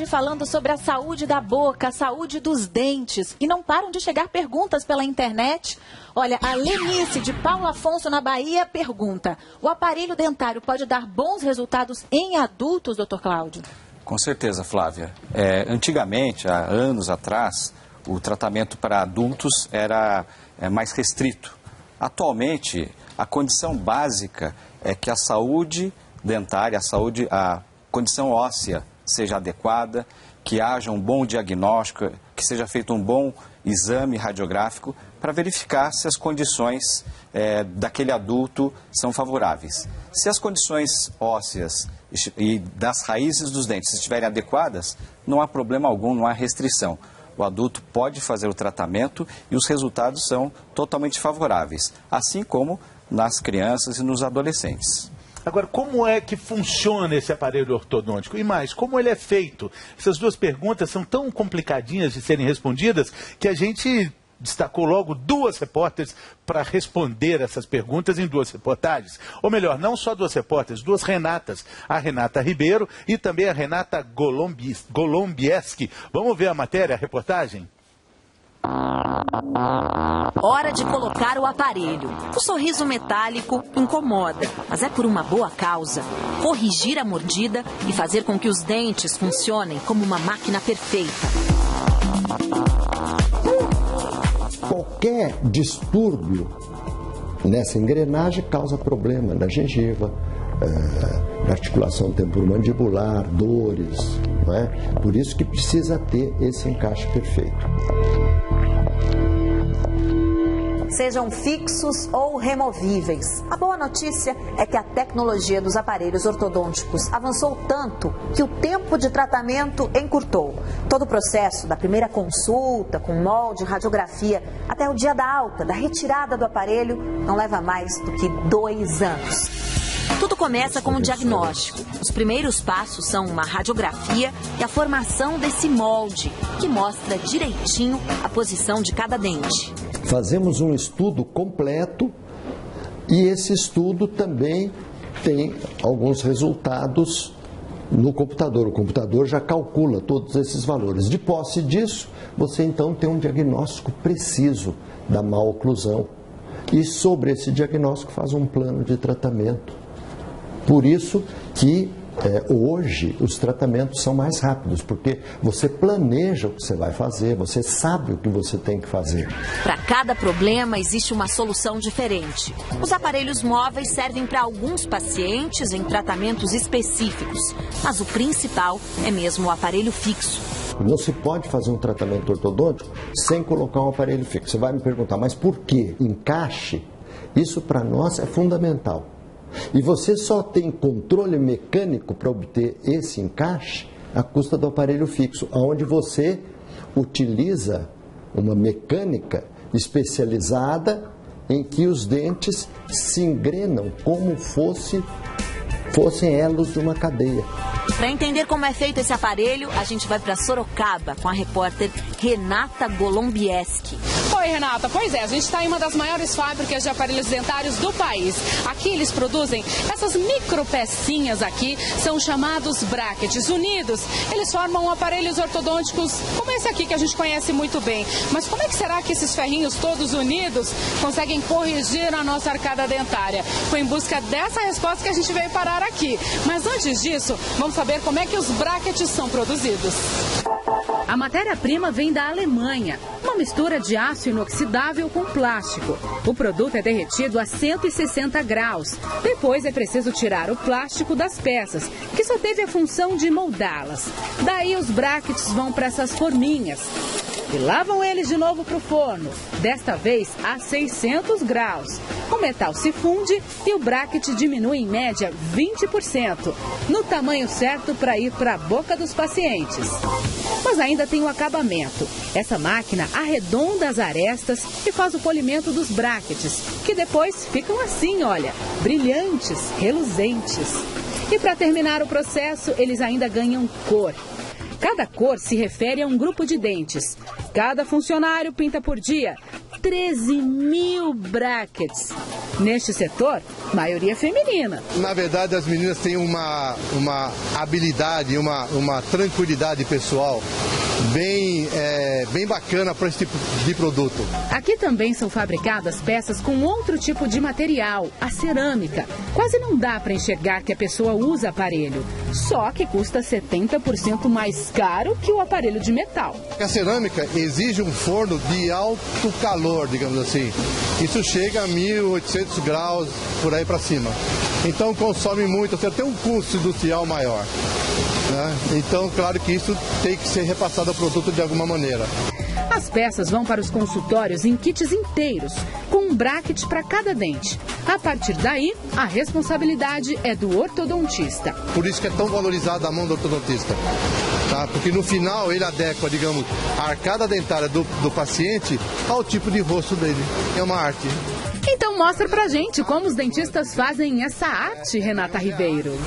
hoje falando sobre a saúde da boca, a saúde dos dentes. E não param de chegar perguntas pela internet. Olha, a Lenice de Paulo Afonso, na Bahia, pergunta: o aparelho dentário pode dar bons resultados em adultos, doutor Cláudio? Com certeza, Flávia. Antigamente, há anos atrás, o tratamento para adultos era mais restrito. Atualmente, a condição básica é que a saúde dentária, a condição óssea seja adequada, que haja um bom diagnóstico, que seja feito um bom exame radiográfico para verificar se as condições daquele adulto são favoráveis. Se as condições ósseas e das raízes dos dentes estiverem adequadas, não há problema algum, não há restrição. O adulto pode fazer o tratamento e os resultados são totalmente favoráveis, assim como nas crianças e nos adolescentes. Agora, como é que funciona esse aparelho ortodôntico? E mais, como ele é feito? Essas duas perguntas são tão complicadinhas de serem respondidas que a gente destacou logo duas repórteres para responder essas perguntas em duas reportagens. Ou melhor, não só duas repórteres, duas Renatas. A Renata Ribeiro e também a Renata Golombieski. Vamos ver a matéria, a reportagem? Hora de colocar o aparelho. O sorriso metálico incomoda, mas é por uma boa causa. Corrigir a mordida e fazer com que os dentes funcionem como uma máquina perfeita. Qualquer distúrbio nessa engrenagem causa problema na gengiva, na articulação temporomandibular, dores, não é? Por isso que precisa ter esse encaixe perfeito. Sejam fixos ou removíveis. A boa notícia é que a tecnologia dos aparelhos ortodônticos avançou tanto que o tempo de tratamento encurtou. Todo o processo, da primeira consulta, com molde, radiografia, até o dia da alta, da retirada do aparelho, não leva mais do que 2 anos. Tudo começa com o diagnóstico. Os primeiros passos são uma radiografia e a formação desse molde, que mostra direitinho a posição de cada dente. Fazemos um estudo completo e esse estudo também tem alguns resultados no computador. O computador já calcula todos esses valores. De posse disso, você então tem um diagnóstico preciso da maloclusão e sobre esse diagnóstico faz um plano de tratamento. Por isso que hoje os tratamentos são mais rápidos, porque você planeja o que você vai fazer, você sabe o que você tem que fazer. Para cada problema existe uma solução diferente. Os aparelhos móveis servem para alguns pacientes em tratamentos específicos, mas o principal é mesmo o aparelho fixo. Não se pode fazer um tratamento ortodôntico sem colocar um aparelho fixo. Você vai me perguntar, mas por quê? Encaixe? Isso para nós é fundamental. E você só tem controle mecânico para obter esse encaixe à custa do aparelho fixo, onde você utiliza uma mecânica especializada em que os dentes se engrenam como fossem elos de uma cadeia. Para entender como é feito esse aparelho, a gente vai para Sorocaba com a repórter Renata Golombieski. Oi, Renata. Pois é, a gente está em uma das maiores fábricas de aparelhos dentários do país. Aqui eles produzem essas micropecinhas aqui, são chamados brackets unidos. Eles formam aparelhos ortodônticos como esse aqui que a gente conhece muito bem. Mas como é que será que esses ferrinhos todos unidos conseguem corrigir a nossa arcada dentária? Foi em busca dessa resposta que a gente veio parar aqui. Mas antes disso, vamos saber como é que os brackets são produzidos. A matéria-prima vem da Alemanha, uma mistura de aço inoxidável com plástico. O produto é derretido a 160 graus. Depois é preciso tirar o plástico das peças, que só teve a função de moldá-las. Daí os brackets vão para essas forminhas. E lá vão eles de novo para o forno, desta vez a 600 graus. O metal se funde e o bracket diminui em média 20%, no tamanho certo para ir para a boca dos pacientes. Mas ainda tem o acabamento. Essa máquina arredonda as arestas e faz o polimento dos brackets, que depois ficam assim, olha, brilhantes, reluzentes. E para terminar o processo, eles ainda ganham cor. Cada cor se refere a um grupo de dentes. Cada funcionário pinta por dia 13 mil brackets. Neste setor, maioria feminina. Na verdade, as meninas têm uma habilidade, uma tranquilidade pessoal bem bacana para esse tipo de produto. Aqui também são fabricadas peças com outro tipo de material, a cerâmica. Quase não dá para enxergar que a pessoa usa aparelho, só que custa 70% mais caro que o aparelho de metal. A cerâmica exige um forno de alto calor, digamos assim. Isso chega a 1.800 graus, por aí para cima. Então consome muito, você tem um custo industrial maior. Então, claro que isso tem que ser repassado ao produto de alguma maneira. As peças vão para os consultórios em kits inteiros, com um bracket para cada dente. A partir daí, a responsabilidade é do ortodontista. Por isso que é tão valorizada a mão do ortodontista. Tá? Porque no final ele adequa, digamos, a arcada dentária do paciente ao tipo de rosto dele. É uma arte. Então mostra pra gente como os dentistas fazem essa arte, Renata Ribeiro.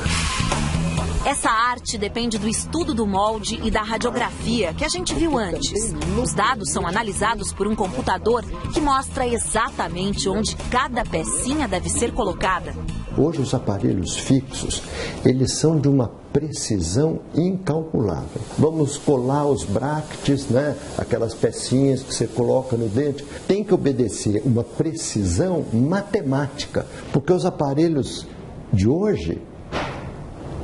Essa arte depende do estudo do molde e da radiografia que a gente viu antes. Os dados são analisados por um computador que mostra exatamente onde cada pecinha deve ser colocada. Hoje os aparelhos fixos, eles são de uma precisão incalculável. Vamos colar os brackets, né? Aquelas pecinhas que você coloca no dente. Tem que obedecer uma precisão matemática, porque os aparelhos de hoje,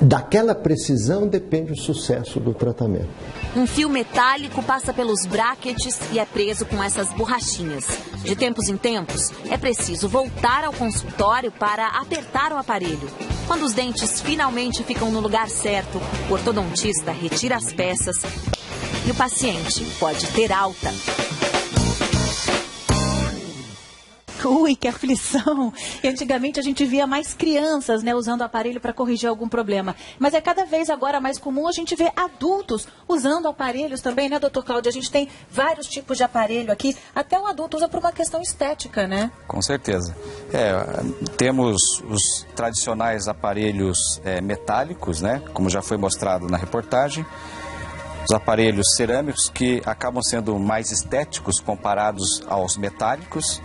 daquela precisão depende o sucesso do tratamento. Um fio metálico passa pelos brackets e é preso com essas borrachinhas. De tempos em tempos, é preciso voltar ao consultório para apertar o aparelho. Quando os dentes finalmente ficam no lugar certo, o ortodontista retira as peças e o paciente pode ter alta. Ui, que aflição! E antigamente a gente via mais crianças, né, usando o aparelho para corrigir algum problema. Mas é cada vez agora mais comum a gente ver adultos usando aparelhos também, né, doutor Cláudio? A gente tem vários tipos de aparelho aqui. Até o adulto usa por uma questão estética, né? Com certeza. Temos os tradicionais aparelhos metálicos, né, como já foi mostrado na reportagem. Os aparelhos cerâmicos que acabam sendo mais estéticos comparados aos metálicos.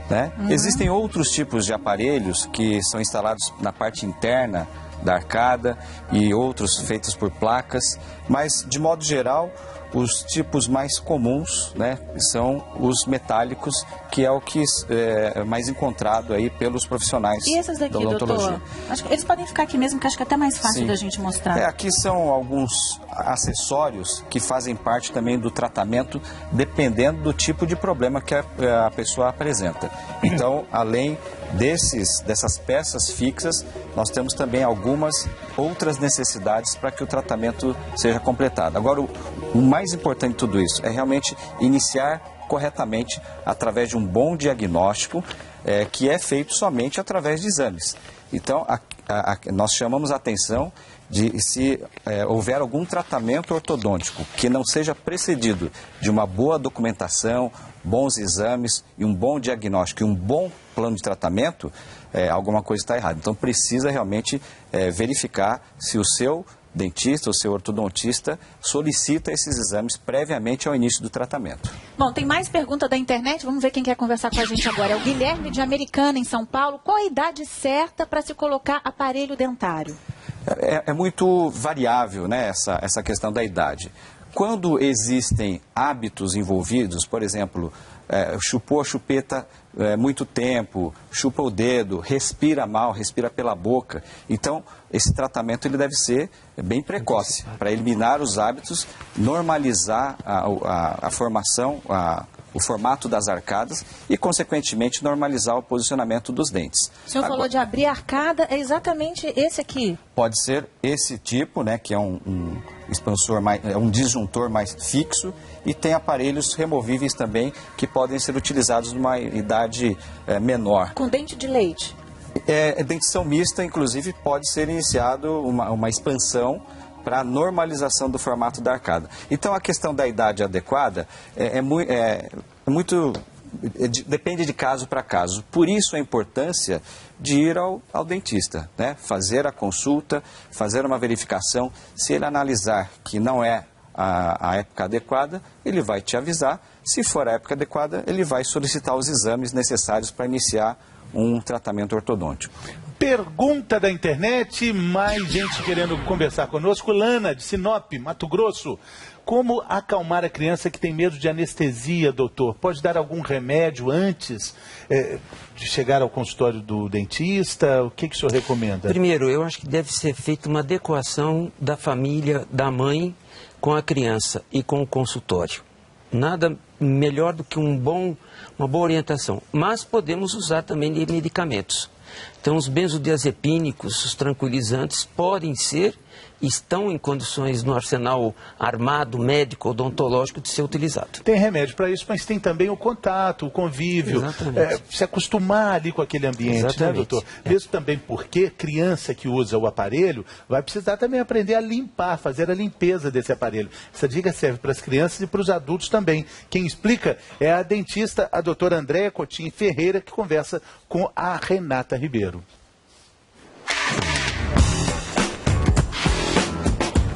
Né? Existem outros tipos de aparelhos que são instalados na parte interna da arcada e outros feitos por placas, mas de modo geral os tipos mais comuns, né, são os metálicos, que é o que é mais encontrado aí pelos profissionais e esses daqui, da odontologia. doutor? Acho que eles podem ficar aqui mesmo, que acho que é até mais fácil da gente mostrar. Aqui são alguns acessórios que fazem parte também do tratamento, dependendo do tipo de problema que a pessoa apresenta. Então, além dessas peças fixas, nós temos também algumas outras necessidades para que o tratamento seja completado. Agora, o mais importante de tudo isso é realmente iniciar corretamente através de um bom diagnóstico, que é feito somente através de exames. Então, nós chamamos a atenção de se houver algum tratamento ortodôntico que não seja precedido de uma boa documentação, bons exames e um bom diagnóstico e um bom plano de tratamento, alguma coisa está errada. Então precisa realmente verificar se o seu dentista ou seu ortodontista solicita esses exames previamente ao início do tratamento. Bom, tem mais pergunta da internet, vamos ver quem quer conversar com a gente agora. É o Guilherme de Americana, em São Paulo. Qual a idade certa para se colocar aparelho dentário? É muito variável, né, essa questão da idade. Quando existem hábitos envolvidos, por exemplo, chupou a chupeta muito tempo, chupa o dedo, respira mal, respira pela boca. Então, esse tratamento ele deve ser bem precoce, para eliminar os hábitos, normalizar a formação, o formato das arcadas e, consequentemente, normalizar o posicionamento dos dentes. O senhor falou de abrir a arcada, é exatamente esse aqui? Pode ser esse tipo, né, que é um expansor, um disjuntor mais fixo, e tem aparelhos removíveis também que podem ser utilizados numa idade menor. Com dente de leite? Dentição mista, inclusive, pode ser iniciado uma expansão para a normalização do formato da arcada. Então, a questão da idade adequada depende de caso para caso. Por isso, a importância de ir ao dentista, né? Fazer a consulta, fazer uma verificação. Se ele analisar que não é a época adequada, ele vai te avisar. Se for a época adequada, ele vai solicitar os exames necessários para iniciar um tratamento ortodôntico. Pergunta da internet, mais gente querendo conversar conosco. Lana, de Sinop, Mato Grosso. Como acalmar a criança que tem medo de anestesia, doutor? Pode dar algum remédio antes de chegar ao consultório do dentista? O que o senhor recomenda? Primeiro, eu acho que deve ser feita uma adequação da família, da mãe, com a criança e com o consultório. Nada melhor do que uma boa orientação. Mas podemos usar também medicamentos. Então, os benzodiazepínicos, os tranquilizantes, podem ser, estão em condições no arsenal armado, médico, odontológico de ser utilizado. Tem remédio para isso, mas tem também o contato, o convívio, se acostumar ali com aquele ambiente, né, doutor? Mesmo também porque criança que usa o aparelho vai precisar também aprender a limpar, fazer a limpeza desse aparelho. Essa dica serve para as crianças e para os adultos também. Quem explica é a dentista, a doutora Andréia Coutinho Ferreira, que conversa com a Renata Ribeiro.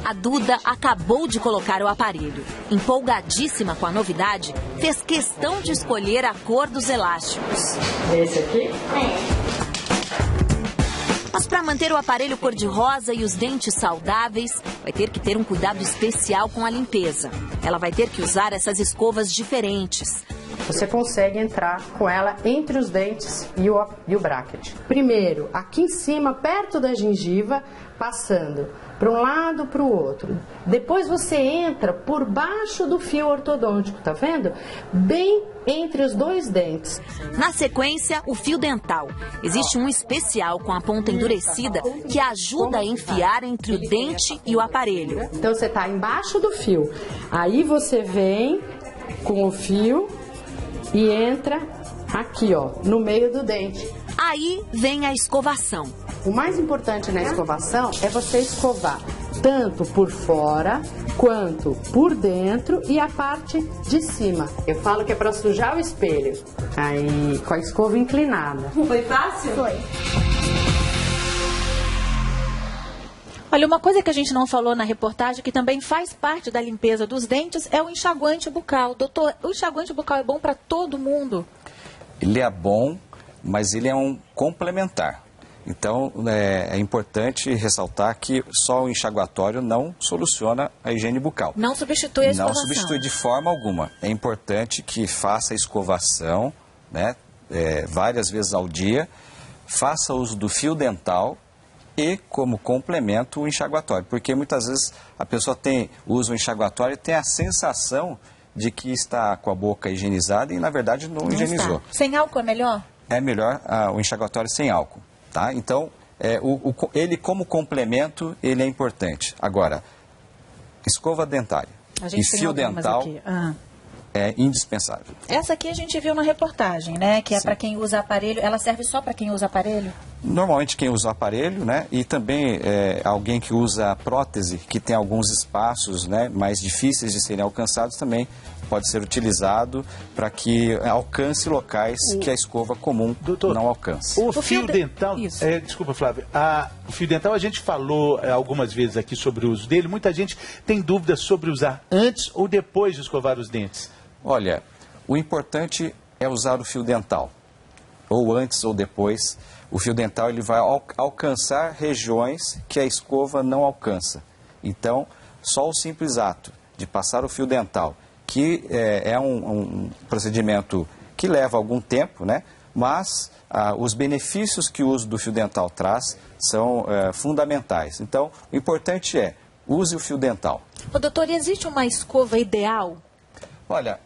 A Duda acabou de colocar o aparelho. Empolgadíssima com a novidade, fez questão de escolher a cor dos elásticos. Esse aqui? Mas para manter o aparelho cor-de-rosa e os dentes saudáveis, vai ter que ter um cuidado especial com a limpeza. Ela vai ter que usar essas escovas diferentes. Você consegue entrar com ela entre os dentes e o bracket. Primeiro, aqui em cima, perto da gengiva, passando para um lado para o outro. Depois você entra por baixo do fio ortodôntico, tá vendo? Bem entre os dois dentes. Na sequência, o fio dental. Existe um especial com a ponta endurecida que ajuda a enfiar entre o dente e o aparelho. Então você está embaixo do fio. Aí você vem com o fio e entra aqui, ó, no meio do dente. Aí vem a escovação. O mais importante na escovação é você escovar tanto por fora quanto por dentro e a parte de cima. Eu falo que é para sujar o espelho. Aí, com a escova inclinada. Foi fácil? Foi. Olha, uma coisa que a gente não falou na reportagem, que também faz parte da limpeza dos dentes, é o enxaguante bucal. Doutor, o enxaguante bucal é bom para todo mundo? Ele é bom, mas ele é um complementar. Então, é importante ressaltar que só o enxaguatório não soluciona a higiene bucal. Não substitui a escovação. Não substitui de forma alguma. É importante que faça a escovação, né, várias vezes ao dia, faça uso do fio dental e, como complemento, o enxaguatório. Porque muitas vezes a pessoa usa o enxaguatório e tem a sensação de que está com a boca higienizada e, na verdade, não higienizou. Está. Sem álcool é melhor? É melhor o enxaguatório sem álcool. Tá? Então, ele como complemento, ele é importante. Agora, escova dentária e fio dental é indispensável. Essa aqui a gente viu na reportagem, né? Que é para quem usa aparelho. Ela serve só para quem usa aparelho? Normalmente quem usa aparelho, né? E também alguém que usa prótese, que tem alguns espaços, né, mais difíceis de serem alcançados, também pode ser utilizado para que alcance locais que a escova comum não alcança. O fio dental, desculpa, Flávia, o fio dental a gente falou algumas vezes aqui sobre o uso dele. Muita gente tem dúvidas sobre usar antes ou depois de escovar os dentes. Olha, o importante é usar o fio dental, ou antes ou depois. O fio dental ele vai alcançar regiões que a escova não alcança. Então, só o simples ato de passar o fio dental, que é um procedimento que leva algum tempo, né? Mas os benefícios que o uso do fio dental traz são fundamentais. Então, o importante é, use o fio dental. Ô, doutor, existe uma escova ideal? Olha,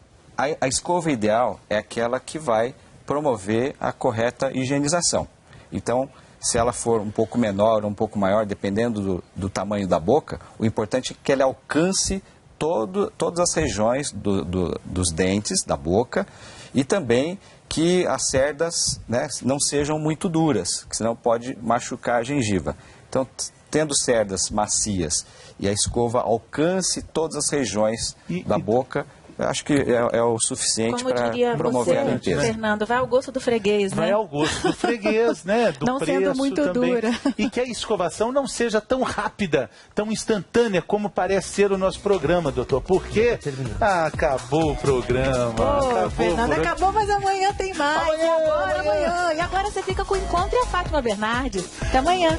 a escova ideal é aquela que vai promover a correta higienização. Então, se ela for um pouco menor ou um pouco maior, dependendo do tamanho da boca, o importante é que ela alcance todas as regiões dos dentes, da boca, e também que as cerdas, né, não sejam muito duras, que senão pode machucar a gengiva. Então, tendo cerdas macias e a escova alcance todas as regiões da boca, Eu acho que é o suficiente para promover a limpeza. Fernando, vai ao gosto do freguês, né? Vai ao gosto do freguês, né? Do não preço sendo muito também. dura. E que a escovação não seja tão rápida, tão instantânea como parece ser o nosso programa, doutor. Porque acabou o programa. Fernando, acabou, mas amanhã tem mais. Amanhã. E agora você fica com o Encontro e a Fátima Bernardes. Até amanhã.